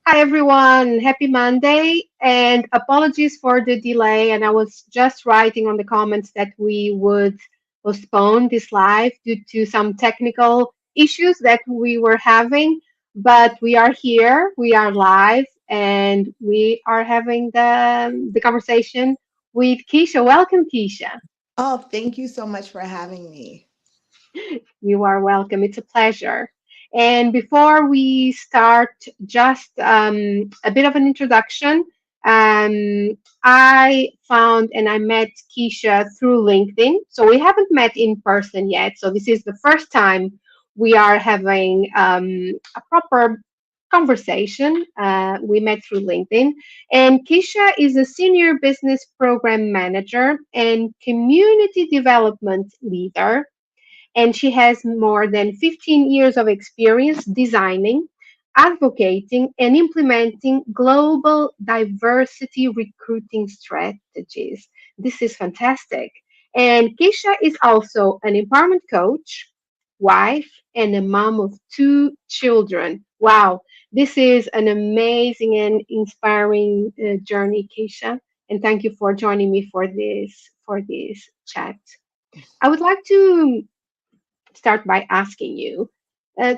Hi everyone, happy Monday and apologies for the delay. And I was just writing on the comments that we would postpone this live due to some technical issues that we were having. But we are here, we are live, and we are having the conversation with Keisha. Welcome, Keisha. Oh, thank you so much for having me. You are welcome. It's a pleasure. And before we start, just a bit of an introduction. I found and I met Keisha through LinkedIn. So we haven't met in person yet. So this is the first time we are having a proper conversation. We met through LinkedIn. And Keisha is a senior business program manager and community development leader, and she has more than 15 years of experience designing, advocating, and implementing global diversity recruiting strategies. This is fantastic. And Keisha is also an empowerment coach, wife, and a mom of two children. Wow, this is an amazing and inspiring journey, Keisha. And thank you for joining me for this chat. I would like to start by asking you, uh,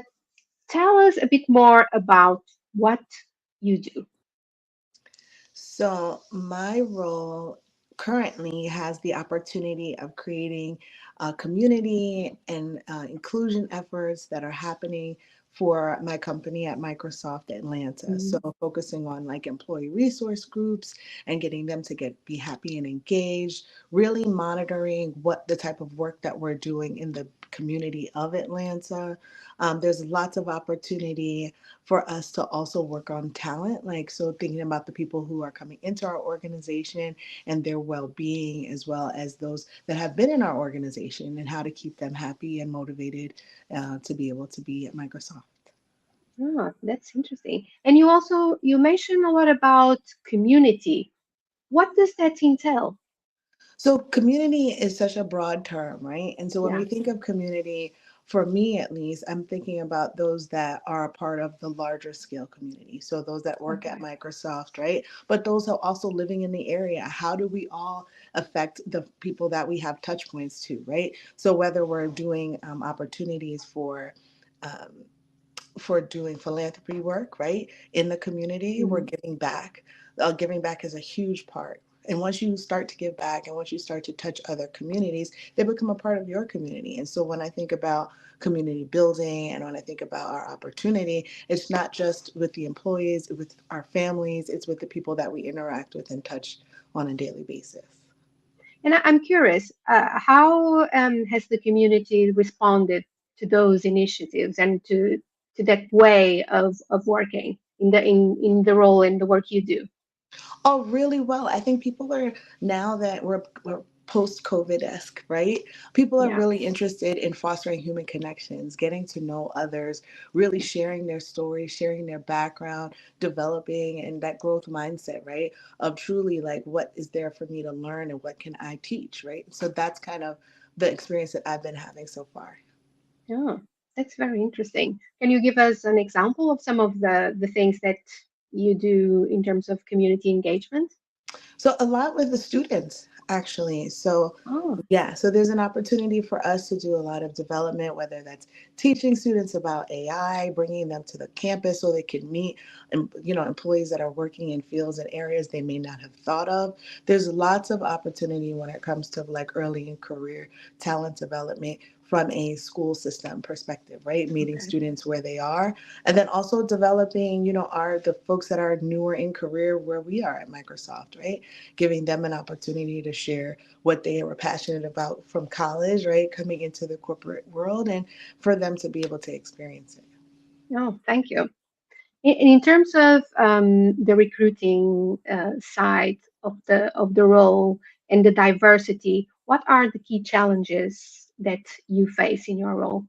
tell us a bit more about what you do. So, my role currently has the opportunity of creating a community and inclusion efforts that are happening for my company at Microsoft Atlanta. So, Mhm. focusing on like employee resource groups and getting them to be happy and engaged, really monitoring what the type of work that we're doing in the community of Atlanta. There's lots of opportunity for us to also work on talent, like so thinking about the people who are coming into our organization and their well-being, as well as those that have been in our organization and how to keep them happy and motivated to be able to be at Microsoft. Oh, that's interesting. And you mentioned a lot about community. What does that entail? So, community is such a broad term, right? And so, when Yeah. we think of community, for me at least, I'm thinking about those that are a part of the larger scale community. So, those that work at Okay. Microsoft, right? But those who are also living in the area. How do we all affect the people that we have touch points to, right? So, whether we're doing opportunities um, for doing philanthropy work, right? In the community, we're Mhm. giving back. Giving back is a huge part. And once you start to give back and once you start to touch other communities, they become a part of your community. And so when I think about community building and when I think about our opportunity, it's not just with the employees, with our families, it's with the people that we interact with and touch on a daily basis. And I'm curious, how has the community responded to those initiatives and to that way of working in the role and the work you do? Oh, really well. I think people are now that we're post COVID esque, right? People are Yeah. really interested in fostering human connections, getting to know others, really sharing their stories, sharing their background, developing and that growth mindset, right? Of truly like what is there for me to learn and what can I teach, right? So that's kind of the experience that I've been having so far. Oh, that's very interesting. Can you give us an example of some of the things that you do in terms of community engagement? So a lot with the students actually. So Oh, yeah, so there's an opportunity for us to do a lot of development, whether that's teaching students about AI, bringing them to the campus so they can meet, employees that are working in fields and areas they may not have thought of. There's lots of opportunity when it comes to like early in career talent development from a school system perspective, right? Meeting okay. students where they are, and then also developing, our the folks that are newer in career where we are at Microsoft, right? Giving them an opportunity to share what they were passionate about from college, right? Coming into the corporate world and for them to be able to experience it. Oh, thank you. In terms of the recruiting side of the role and the diversity, what are the key challenges that you face in your role?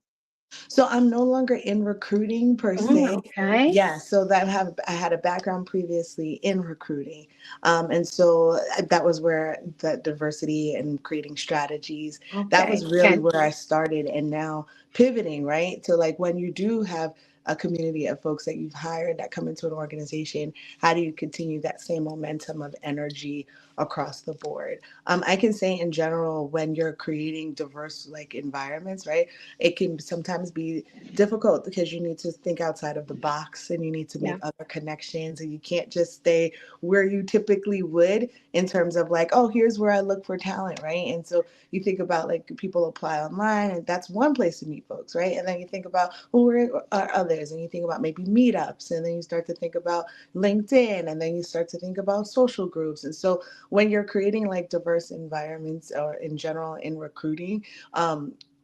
So I'm no longer in recruiting per se. Okay. Yeah, so I had a background previously in recruiting, and so that was where the diversity and creating strategies. That was Okay. really Can. where I started, and now pivoting right to like when you do have a community of folks that you've hired that come into an organization, how do you continue that same momentum of energy across the board? I can say in general, when you're creating diverse like environments, right, it can sometimes be difficult because you need to think outside of the box and you need to make Yeah. other connections, and you can't just stay where you typically would in terms of like, oh, here's where I look for talent, right? And so you think about like people apply online, and that's one place to meet folks, right? And then you think about, well, where are others? And you think about maybe meetups, and then you start to think about LinkedIn, and then you start to think about social groups. And so when you're creating like diverse environments or in general in recruiting,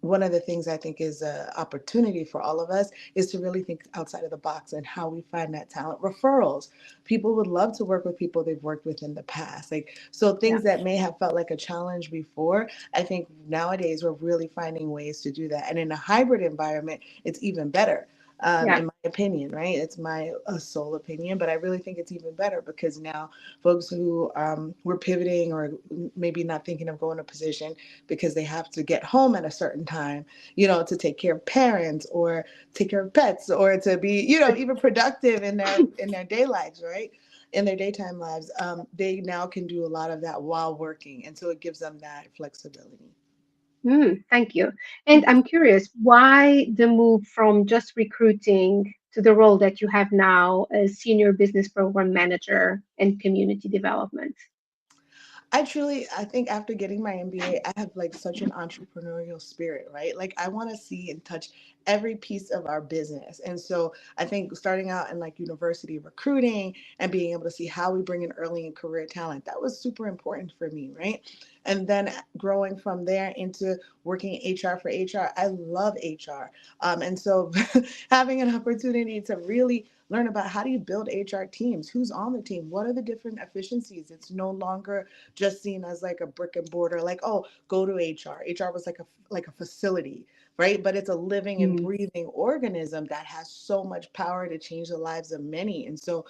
one of the things I think is an opportunity for all of us is to really think outside of the box and how we find that talent. Referrals. People would love to work with people they've worked with in the past. Like, so Yeah. things that may have felt like a challenge before, I think nowadays we're really finding ways to do that. And in a hybrid environment, it's even better. Yeah. In my opinion, right? It's my sole opinion, but I really think it's even better because now folks who were pivoting or maybe not thinking of going to position because they have to get home at a certain time, to take care of parents or take care of pets or to be, even productive in their day lives, right? In their daytime lives, they now can do a lot of that while working, and so it gives them that flexibility. Thank you. And I'm curious, why the move from just recruiting to the role that you have now as Senior Business Program Manager and Community Development? I think after getting my MBA, I have like such an entrepreneurial spirit, right? Like I want to see and touch every piece of our business. And so I think starting out in like university recruiting and being able to see how we bring in early in career talent, that was super important for me, right? And then growing from there into working HR for HR, I love HR. And so having an opportunity to really learn about how do you build HR teams, who's on the team, what are the different efficiencies. It's no longer just seen as like a brick and mortar, like, oh, go to HR. HR was like a facility, right? But it's a living and Mm, breathing organism that has so much power to change the lives of many. And so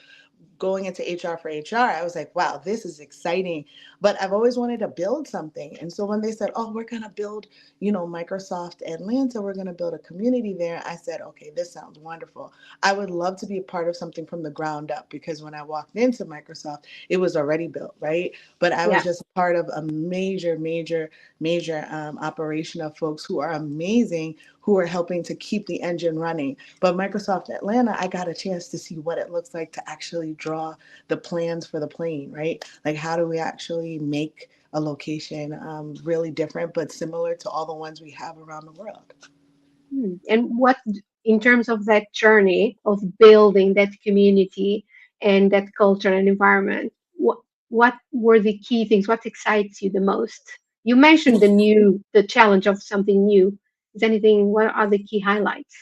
going into HR for HR, I was like, wow, this is exciting. But I've always wanted to build something. And so when they said, oh, we're going to build, Microsoft Atlanta, we're going to build a community there, I said, okay, this sounds wonderful. I would love to be a part of something from the ground up because when I walked into Microsoft, it was already built, right? But I was yeah. just part of a major, major, major operation of folks who are amazing, who are helping to keep the engine running. But Microsoft Atlanta, I got a chance to see what it looks like to actually draw the plans for the plane, right? Like, how do we actually make a location really different, but similar to all the ones we have around the world? And what, in terms of that journey of building that community and that culture and environment, what were the key things? What excites you the most? You mentioned the challenge of something new. Is anything? What are the key highlights?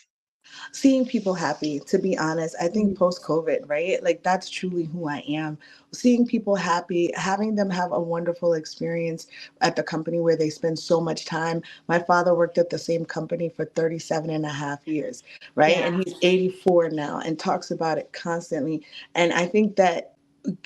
Seeing people happy, to be honest. I think Mm, post COVID, right? Like that's truly who I am. Seeing people happy, having them have a wonderful experience at the company where they spend so much time. My father worked at the same company for 37 and a half years, right? yeah, And he's 84 now and talks about it constantly. And I think that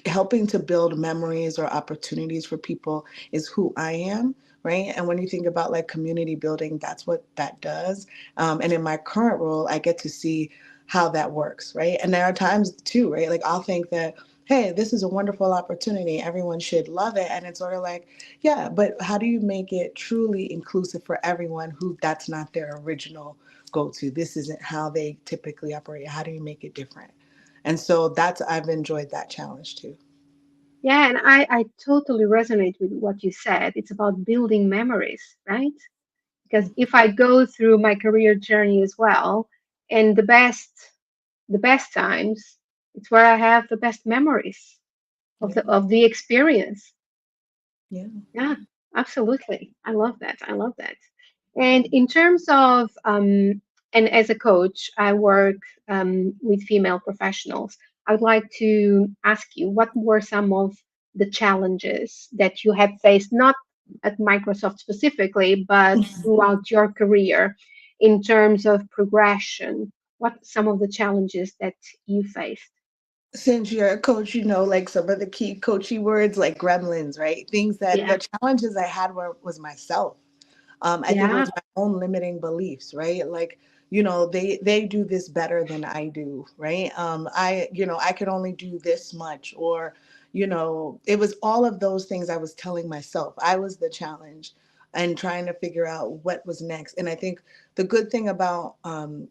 helping to build memories or opportunities for people is who I am, right? And when you think about like community building, that's what that does. And in my current role, I get to see how that works, right? And there are times too, right? Like I'll think that, hey, this is a wonderful opportunity. Everyone should love it. And it's sort of like, yeah, but how do you make it truly inclusive for everyone who that's not their original go to? This isn't how they typically operate. How do you make it different? And so I've enjoyed that challenge too. yeah, and I totally resonate with what you said. It's about building memories, right? Because if I go through my career journey as well, and the best times, it's where I have the best memories of Yeah. the experience. Yeah. Yeah, absolutely. I love that. I love that. And in terms of and as a coach, I work with female professionals. I would like to ask you, what were some of the challenges that you have faced, not at Microsoft specifically, but throughout your career in terms of progression? What some of the challenges that you faced? Since you're a coach, like some of the key coachy words like gremlins, right? Things that Yeah, the challenges I had was myself. I think it yeah, was my own limiting beliefs, right? Like they do this better than I do, right? I could only do this much, or it was all of those things I was telling myself. I was the challenge and trying to figure out what was next. And I think the good thing about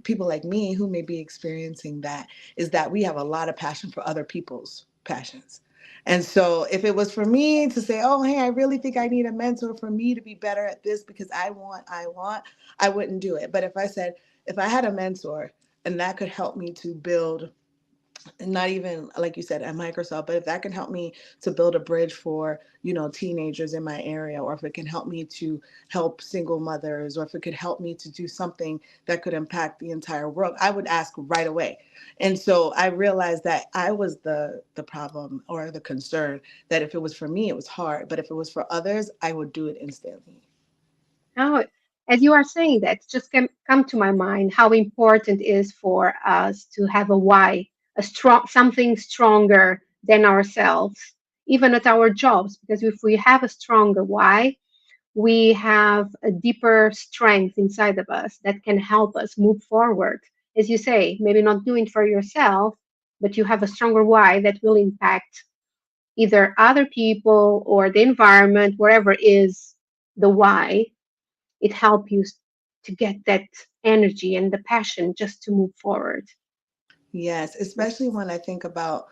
people like me who may be experiencing that is that we have a lot of passion for other people's passions. And so if it was for me to say, oh, hey, I really think I need a mentor for me to be better at this because I wouldn't do it. But if I said, if I had a mentor and that could help me to build, not even like you said at Microsoft, but if that can help me to build a bridge for teenagers in my area, or if it can help me to help single mothers, or if it could help me to do something that could impact the entire world, I would ask right away. And so I realized that I was the problem or the concern, that if it was for me it was hard, but if it was for others I would do it instantly. Now, as you are saying that, just come to my mind how important it is for us to have a why, a strong something stronger than ourselves, even at our jobs. Because if we have a stronger why, we have a deeper strength inside of us that can help us move forward. As you say, maybe not doing it for yourself, but you have a stronger why that will impact either other people or the environment, wherever is the why. It helps you to get that energy and the passion just to move forward. Yes, especially when I think about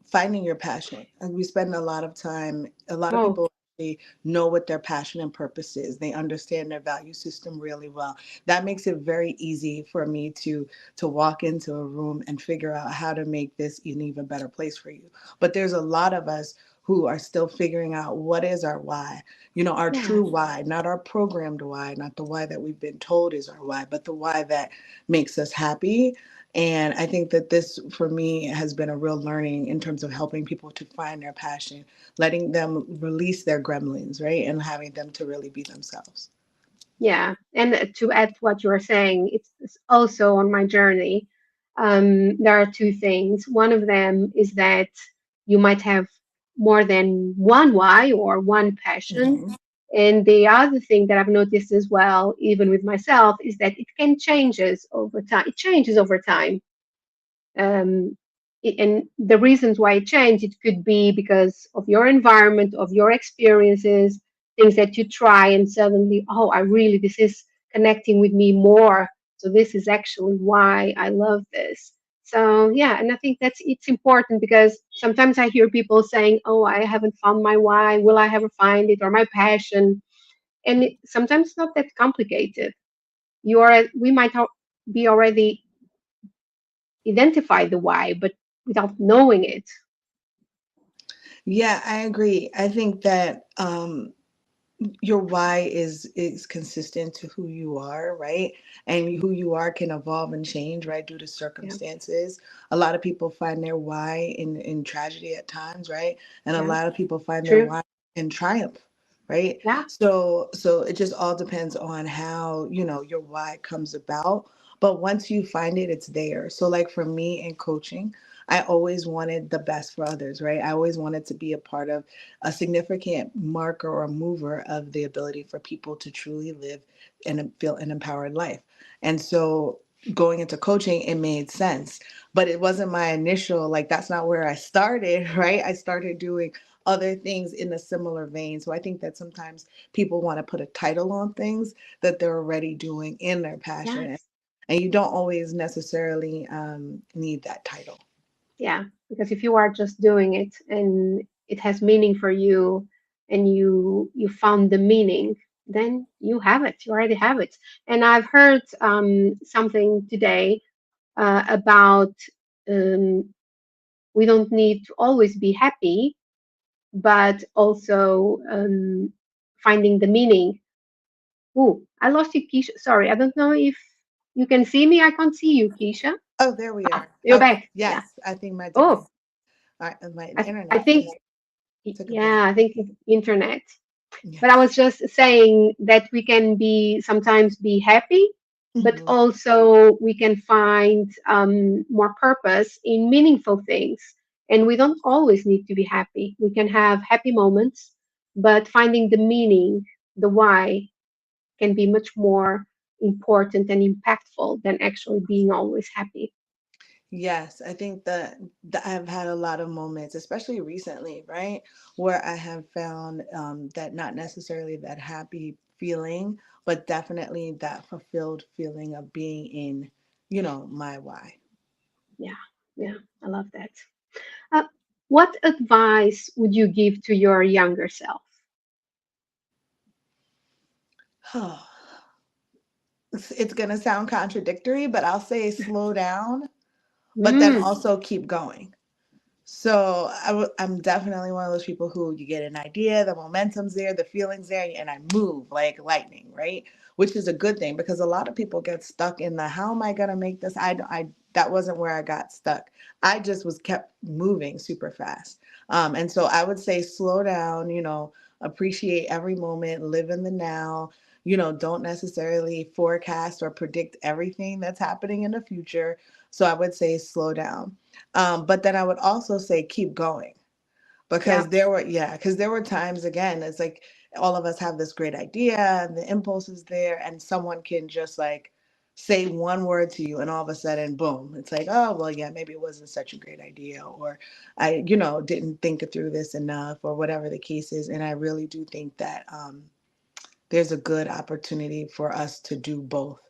finding your passion. And we spend a lot of time, a lot of Oh, people actually know what their passion and purpose is. They understand their value system really well. That makes it very easy for me to walk into a room and figure out how to make this an even better place for you. But there's a lot of us who are still figuring out what is our why, our yeah, true why, not our programmed why, not the why that we've been told is our why, but the why that makes us happy. And I think that this, for me, has been a real learning in terms of helping people to find their passion, letting them release their gremlins, right? And having them to really be themselves. yeah. And to add to what you are saying, it's also on my journey. There are two things. One of them is that you might have more than one why or one passion. Hmm. And the other thing that I've noticed as well, even with myself, is that it can changes over time. It changes over time. um, and the reasons why it changed, it could be because of your environment, of your experiences, things that you try and suddenly, oh, I really, this is connecting with me more, so this is actually why I love this. So yeah, and I think that's it's important, because sometimes I hear people saying, oh, I haven't found my why, will I ever find it, or my passion. And sometimes it's not that complicated. We might be already identify the why, but without knowing it. Yeah, I agree. I think that your why is consistent to who you are, right? And who you are can evolve and change, right, due to Yeah, circumstances. A lot of people find their why in tragedy at times, right? And a yeah, lot of people find their true. why in triumph, right? Yeah, So it just all depends on how your why comes about. But once you find it, it's there. So like for me in coaching, I always wanted the best for others, right? I always wanted to be a part of a significant marker or mover of the ability for people to truly live and feel an empowered life. And so going into coaching, it made sense, but it wasn't my initial, like, that's not where I started, right? I started doing other things in a similar vein. So I think that sometimes people want to put a title on things that they're already doing in their passion. yes, And you don't always necessarily need that title. yeah. Because if you are just doing it and it has meaning for you, and you found the meaning, then you have it. You already have it. And I've heard something today about um, we don't need to always be happy, but also finding the meaning. Oh, I lost you, Keisha. Sorry, I don't know if you can see me. I can't see you, Keisha. Oh, there we Ah, are. you're Okay. back. Yeah. Yes, I think my device, Oh, my I internet think, just took a yeah, break. I think it's internet. But I Yes. was just saying that we can be sometimes be happy, but Hmm. also we can find more purpose in meaningful things. And we don't always need to be happy. We can have happy moments, but finding the meaning, the why, can be much more. important and impactful than actually being always happy. Yes, I think that I've had a lot of moments, especially recently, right, where I have found that not necessarily that happy feeling, but definitely that fulfilled feeling of being in, my why. Yeah, yeah, I love that. Uh, what advice would you give to your younger self? It's going to sound contradictory, but I'll say slow down, but then Mm, also keep going. So I'm definitely one of those people who you get an idea, the momentum's there, the feeling's there, and I move like lightning, right? Which is a good thing because a lot of people get stuck in the how am I gonna make this? That wasn't where I got stuck. I just was kept moving super fast, and so I would say slow down. Appreciate every moment, live in the now. Don't necessarily forecast or predict everything that's happening in the future. So I would say slow down, but then I would also say keep going yeah, because there were times again, it's like all of us have this great idea and the impulse is there, and someone can just like say one word to you, and all of a sudden, boom, it's like, oh, well, yeah, maybe it wasn't such a great idea, or I, didn't think it through this enough, or whatever the case is. And I really do think that there's a good opportunity for us to do both,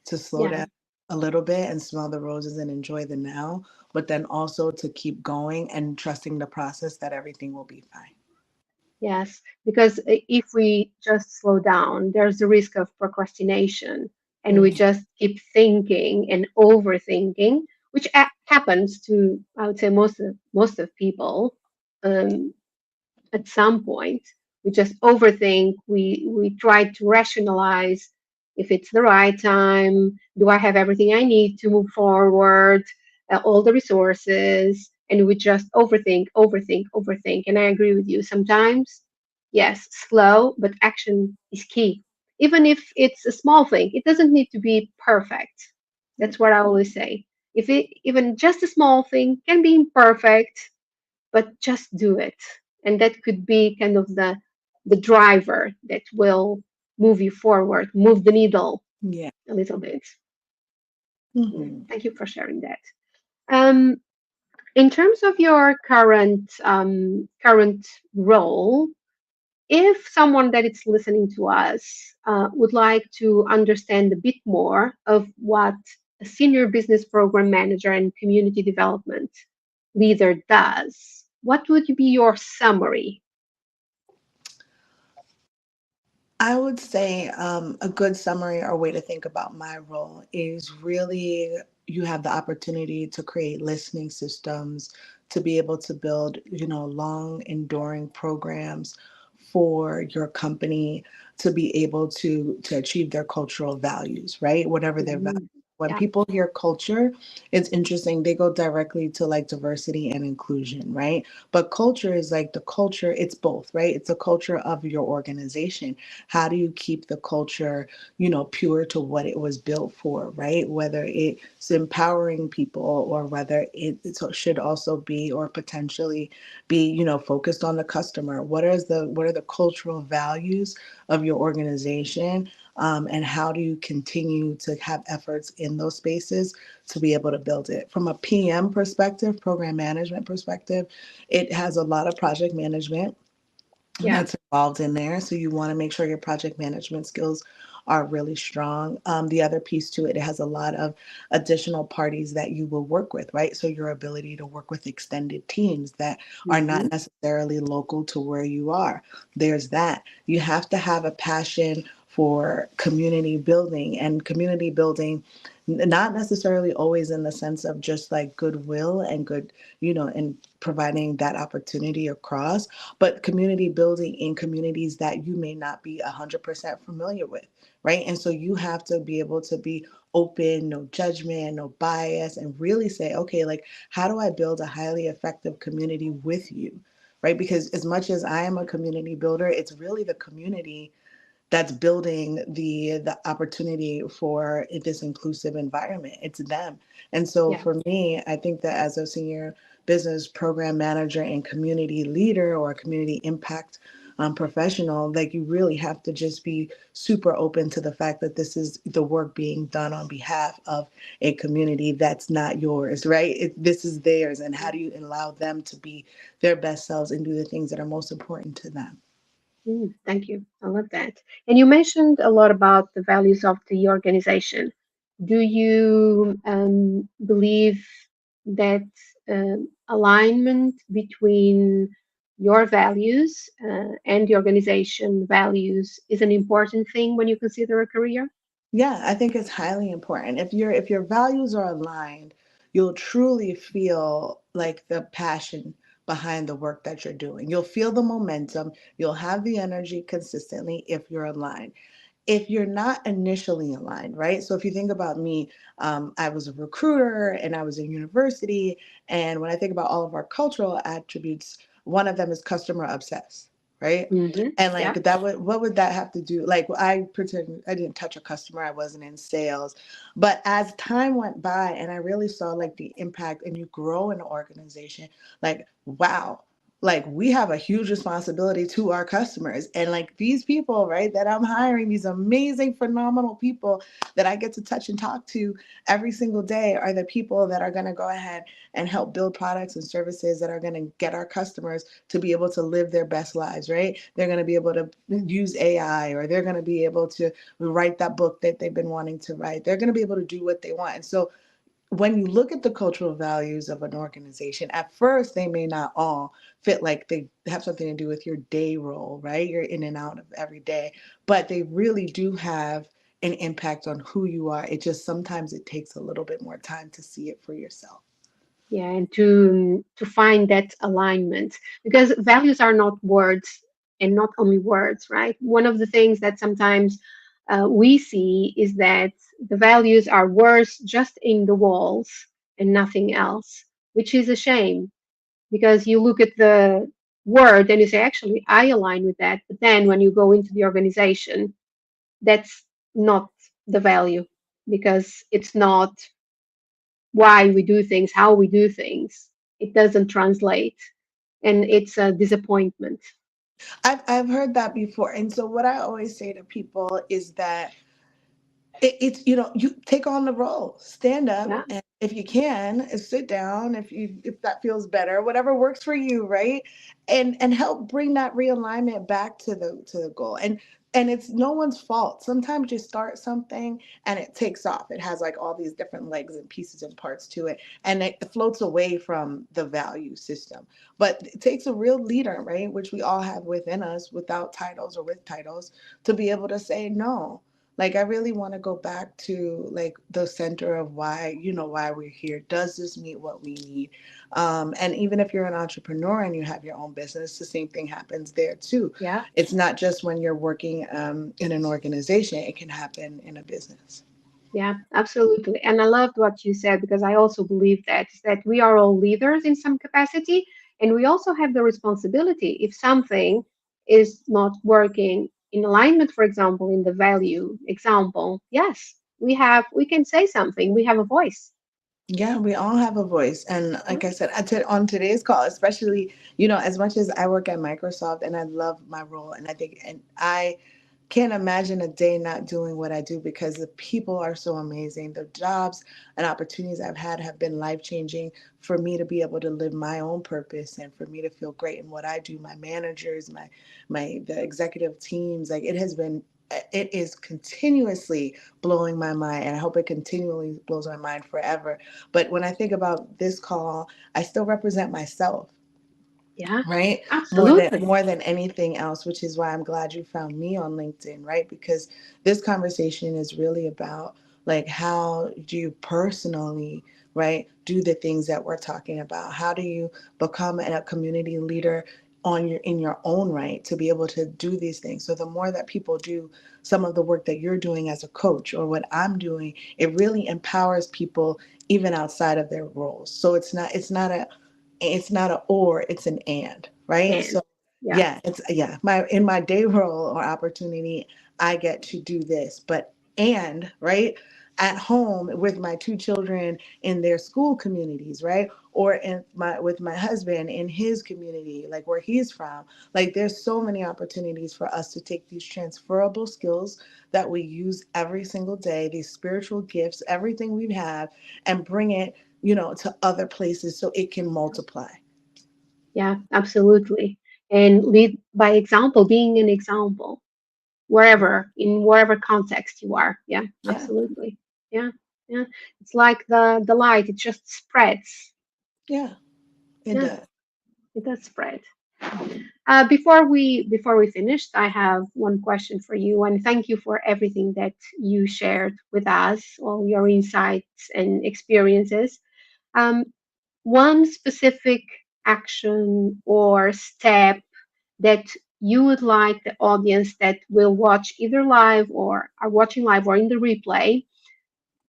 to slow yeah. down a little bit and smell the roses and enjoy the now, but then also to keep going and trusting the process that everything will be fine. Yes, because if we just slow down, there's the risk of procrastination, and we Mhm. just keep thinking and overthinking, which happens to, I would say, most of people. Um, at some point, we just overthink. We try to rationalize if it's the right time. Do I have everything I need to move forward? All the resources, and we just overthink, overthink, overthink. And I agree with you. Sometimes, yes, slow, but action is key. Even if it's a small thing, it doesn't need to be perfect. That's what I always say. If it even just a small thing can be imperfect, but just do it. And that could be kind of the driver that will move you forward, move the needle Yeah. a little bit. Yeah, Hmm. thank you for sharing that. Um, in terms of your current role, if someone that is listening to us would like to understand a bit more of what a senior business program manager and community development leader does, what would be your summary? I would say a good summary or way to think about my role is really you have the opportunity to create listening systems, to be able to build, long enduring programs for your company to be able to achieve their cultural values, right? Whatever their values. Mhm. When Yeah, people hear culture, it's interesting. They go directly to like diversity and inclusion, right? But culture is like the culture, it's both, right? It's a culture of your organization. How do you keep the culture, pure to what it was built for, right? Whether it's empowering people or whether it should also be or potentially be, focused on the customer. What are the cultural values of your organization? And how do you continue to have efforts in those spaces to be able to build it? From a PM perspective, program management perspective, it has a lot of project management yeah. that's involved in there. So you want to make sure your project management skills are really strong. The other piece to it, it has a lot of additional parties that you will work with, right? So your ability to work with extended teams that are Mhm. not necessarily local to where you are. There's that. You have to have a passion for community building, and community building not necessarily always in the sense of just like goodwill and good, and providing that opportunity across, but community building in communities that you may not be 100% familiar with, right? And so you have to be able to be open, no judgment, no bias, and really say, okay, like, how do I build a highly effective community with you? Right? Because as much as I am a community builder, it's really the community that's building the opportunity for this inclusive environment. It's them. And so Yeah. for me, I think that as a senior business program manager and community leader or a community impact professional, like you really have to just be super open to the fact that this is the work being done on behalf of a community that's not yours, right? This is theirs, and how do you allow them to be their best selves and do the things that are most important to them? Thank you. I love that. And you mentioned a lot about the values of the organization. Do you believe that alignment between your values and the organization values is an important thing when you consider a career? Yeah, I think it's highly important. If your values are aligned, you'll truly feel like the passion behind the work that you're doing. You'll feel the momentum, you'll have the energy consistently if you're aligned. If you're not initially aligned, right? So if you think about me, I was a recruiter and I was in university. And when I think about all of our cultural attributes, one of them is customer obsessed, right? And like Yeah. what would that have to do? Like I pretend I didn't touch a customer, I wasn't in sales. But as time went by and I really saw like the impact and you grow in an organization, like, wow, like we have a huge responsibility to our customers, and like these people, right, that I'm hiring, these amazing phenomenal people that I get to touch and talk to every single day are the people that are going to go ahead and help build products and services that are going to get our customers to be able to live their best lives, right? They're going to be able to use AI, or they're going to be able to write that book that they've been wanting to write. They're going to be able to do what they want. And so when you look at the cultural values of an organization, at first they may not all fit, like they have something to do with your day role, right? You're in and out of every day, but they really do have an impact on who you are. It just sometimes it takes a little bit more time to see it for yourself. Yeah, and to find that alignment, because values are not words, and not only words, right? One of the things that sometimes we see is that the values are words just in the walls and nothing else, which is a shame, because you look at the word and you say, actually, I align with that, but then when you go into the organization, that's not the value, because it's not why we do things, how we do things. It doesn't translate, and it's a disappointment. I've heard that before. And so what I always say to people is that it's, you take on the role, stand up, Yeah, and if you can sit down, if that feels better, whatever works for you, right? And help bring that realignment back to the goal. And it's no one's fault. Sometimes you start something and it takes off, it has like all these different legs and pieces and parts to it, and it floats away from the value system. But it takes a real leader, right, which we all have within us, without titles or with titles, to be able to say no. Like I really want to go back to like the center of why, why we're here. Does this meet what we need? And even if you're an entrepreneur and you have your own business, the same thing happens there too. yeah, It's not just when you're working in an organization, it can happen in a business. yeah, absolutely. And I loved what you said, because I also believe that we are all leaders in some capacity, and we also have the responsibility if something is not working in alignment, for example, in the value example. Yes, we can say something. We have a voice. Yeah, we all have a voice. And Yeah, like I said, on today's call, especially, as much as I work at Microsoft and I love my role, and I can't imagine a day not doing what I do because the people are so amazing. The jobs and opportunities I've had have been life changing for me to be able to live my own purpose and for me to feel great in what I do. My managers, the executive teams, like it is continuously blowing my mind, and I hope it continually blows my mind forever. But when I think about this call, I still represent myself, yeah, right? more than absolutely. more than anything else, which is why I'm glad you found me on LinkedIn, right? Because this conversation is really about like how do you personally, right, do the things that we're talking about. How do you become a community leader in your own right to be able to do these things? So the more that people do some of the work that you're doing as a coach or what I'm doing, it really empowers people even outside of their roles. So it's not a or, it's an and, right? And So yeah, yeah, it's yeah, my in my day role or opportunity, I get to do this, but and right, at home with my two children in their school communities, right? Or with my husband in his community, like where he's from. Like there's so many opportunities for us to take these transferable skills that we use every single day, these spiritual gifts, everything we have, and bring it, to other places so it can multiply. Yeah, absolutely. And lead by example, being an example wherever, in whatever context you are. Yeah, Yeah, absolutely. Yeah, yeah. It's like the light, it just spreads. yeah, it Yeah, does. it does spread. Mhm. Before we finished, I have one question for you, and thank you for everything that you shared with us, all your insights and experiences. Um, one specific action or step that you would like the audience that will watch either live or are watching live or in the replay,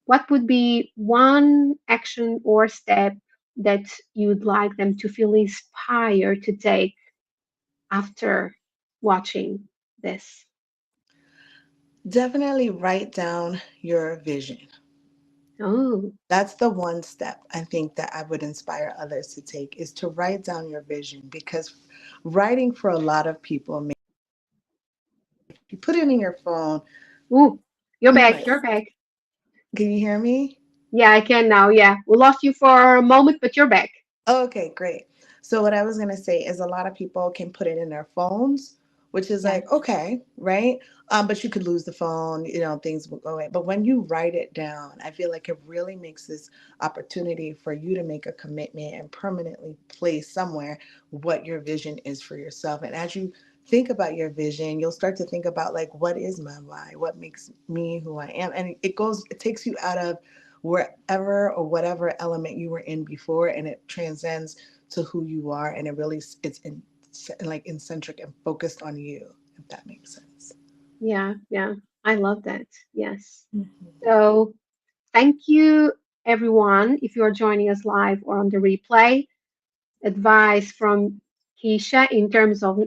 what would be one action or step that you would like them to feel inspired to take after watching this? Definitely write down your vision. Oh, That's the one step I think that I would inspire others to take, is to write down your vision, because writing for a lot of people, if you put it in your phone, ooh, you're you back. might, You're back. can you hear me? Yeah, I can now. Yeah, we lost you for a moment, but you're back. Okay, great. So what I was going to say is a lot of people can put it in their phones, which is Yeah, like, okay, right? But you could lose the phone, things will go away. But when you write it down, I feel like it really makes this opportunity for you to make a commitment and permanently place somewhere what your vision is for yourself. And as you think about your vision, you'll start to think about, like, what is my why? What makes me who I am? And it takes you out of wherever or whatever element you were in before, and it transcends to who you are, and it's like eccentric and focused on you, if that makes sense. yeah, yeah. I love that. Yes. Mhm. So thank you, everyone. If you are joining us live or on the replay, advice from Keisha in terms of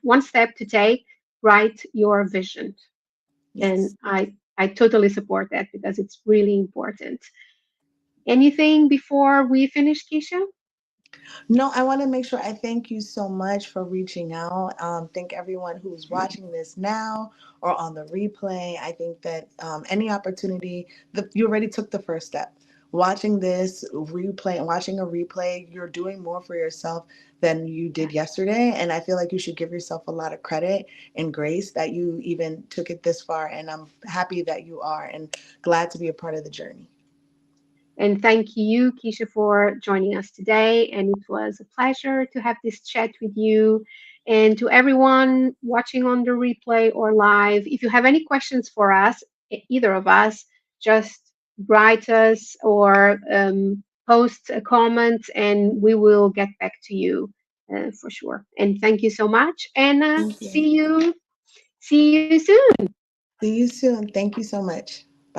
one step to take, write your vision. And Yes. I totally support that because it's really important. Anything before we finish, Keisha? No, I want to make sure I thank you so much for reaching out. Thank everyone who's watching this now or on the replay. I think that any opportunity, you already took the first step. Watching this replay and watching a replay, you're doing more for yourself than you did yesterday. And I feel like you should give yourself a lot of credit and grace that you even took it this far. And I'm happy that you are, and glad to be a part of the journey. And thank you, Keisha, for joining us today. And it was a pleasure to have this chat with you. And to everyone watching on the replay or live, if you have any questions for us, either of us, just write us or post a comment and we will get back to you for sure. And thank you so much. And Thank you. see you soon. See you soon. Thank you so much.